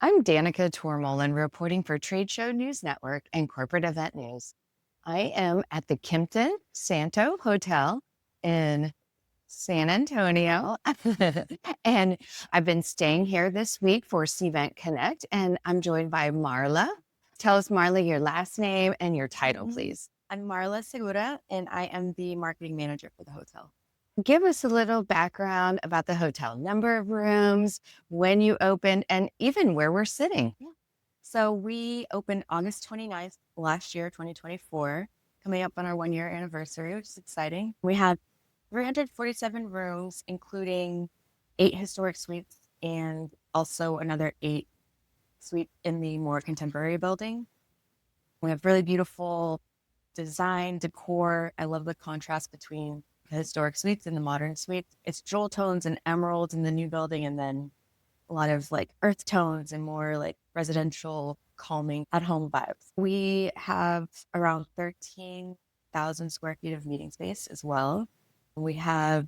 I'm Danica Tormohlen, reporting for Trade Show News Network and Corporate Event News. I am at the Kimpton Santo Hotel in San Antonio, and I've been staying here this week for Cvent Connect, and I'm joined by Marla. Tell us, Marla, your last name and your title, please. I'm Marla Segura, and I am the marketing manager for the hotel. Give us a little background about the hotel, number of rooms, when you opened, and even where we're sitting. So we opened August 29th last year, 2024, coming up on our 1-year anniversary, which is exciting. We have 347 rooms, including 8 historic suites and also another 8 suites in the more contemporary building. We have really beautiful design, decor. I love the contrast between the historic suites and the modern suites. It's jewel tones and emeralds in the new building, and then a lot of like earth tones and more like residential, calming, at home vibes. We have around 13,000 square feet of meeting space as well. We have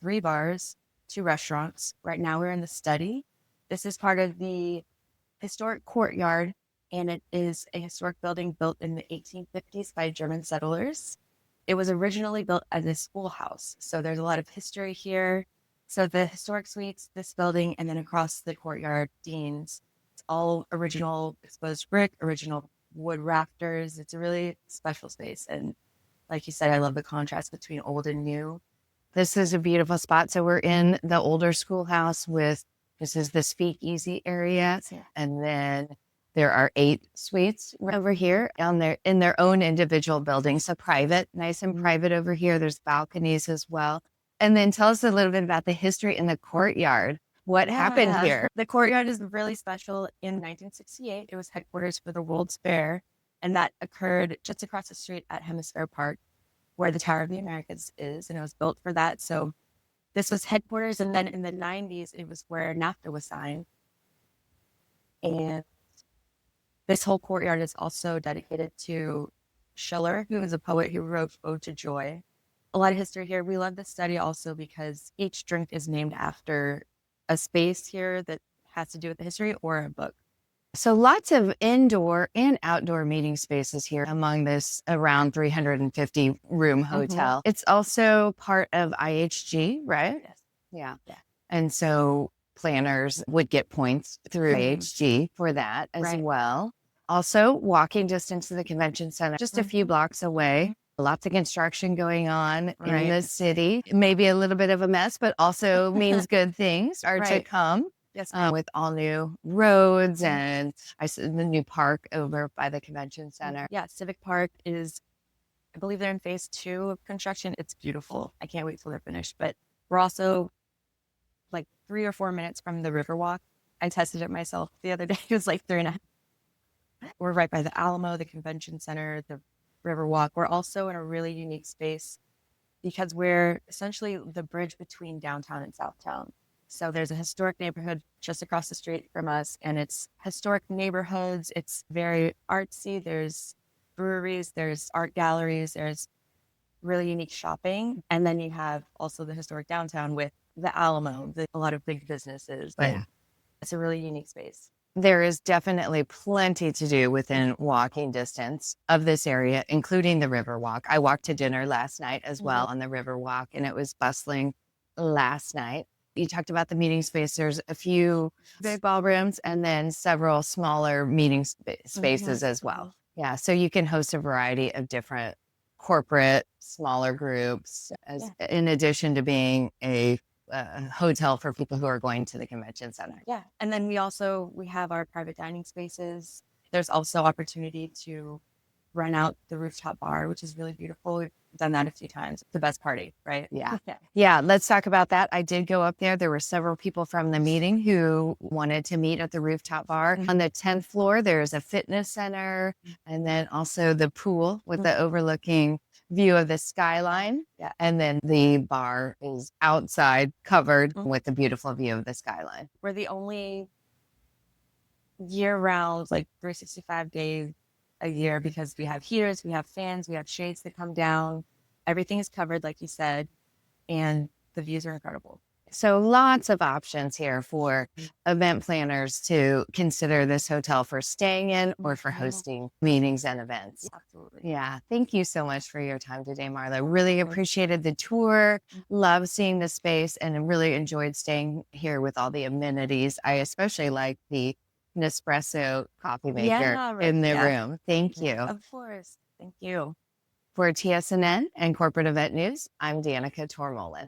3 bars, 2 restaurants. Right now we're in the study. This is part of the historic courtyard, and it is a historic building built in the 1850s by German settlers. It was originally built as a schoolhouse, so there's a lot of history here. So the historic suites, this building, and then across the courtyard, Dean's, it's all original exposed brick, original wood rafters. It's a really special space. And like you said, I love the contrast between old and new. This is a beautiful spot. So we're in the older schoolhouse this is the speakeasy area. And then there are 8 suites over here in their own individual buildings. So private, nice and private over here. There's balconies as well. And then tell us a little bit about the history in the courtyard. What happened here? The courtyard is really special. In 1968, it was headquarters for the World's Fair, and that occurred just across the street at Hemisphere Park, where the Tower of the Americas is, and it was built for that. So this was headquarters, and then in the 90s, it was where NAFTA was signed. And this whole courtyard is also dedicated to Schiller, who is a poet who wrote Ode to Joy. A lot of history here. We love this study also because each drink is named after a space here that has to do with the history or a book. So lots of indoor and outdoor meeting spaces here among this around 350 room hotel. It's also part of IHG, right? Yes. Yeah. And so planners would get points through IHG for that as well. Also, walking distance to the convention center, just a few blocks away. Lots of construction going on in the city. Maybe a little bit of a mess, but also means good things are to come. Yes, with all new roads and the new park over by the convention center. Yeah, Civic Park is, I believe they're in phase 2 of construction. It's beautiful. I can't wait till they're finished. But we're also like 3 or 4 minutes from the Riverwalk. I tested it myself the other day. It was like 3.5. We're right by the Alamo, the convention center, the Riverwalk. We're also in a really unique space because we're essentially the bridge between downtown and Southtown. So there's a historic neighborhood just across the street from us, and it's historic neighborhoods. It's very artsy. There's breweries, there's art galleries, there's really unique shopping. And then you have also the historic downtown with the Alamo, a lot of big businesses. But it's a really unique space. There is definitely plenty to do within walking distance of this area, including the Riverwalk. I walked to dinner last night as well on the Riverwalk, and it was bustling last night. You talked about the meeting space. There's a few big ballrooms and then several smaller meeting spaces as well. Yeah, so you can host a variety of different corporate, smaller groups, in addition to being a hotel for people who are going to the convention center. Yeah, and then we have our private dining spaces. There's also opportunity to rent out the rooftop bar, which is really beautiful. We've done that a few times. It's the best party, right? Yeah, let's talk about that. I did go up there. There were several people from the meeting who wanted to meet at the rooftop bar. On the 10th floor, there's a fitness center and then also the pool with the overlooking view of the skyline. And then the bar is outside covered with a beautiful view of the skyline. We're the only year-round, like 365 days a year, because we have heaters, we have fans, we have shades that come down. Everything is covered, like you said, and the views are incredible. So lots of options here for event planners to consider this hotel for staying in or for hosting meetings and events. Absolutely. Yeah. Thank you so much for your time today, Marla. Really appreciated the tour. Love seeing the space and really enjoyed staying here with all the amenities. I especially like the Nespresso coffee maker in the room. Thank you. Of course. Thank you. For TSNN and Corporate Event News, I'm Danica Tormohlen.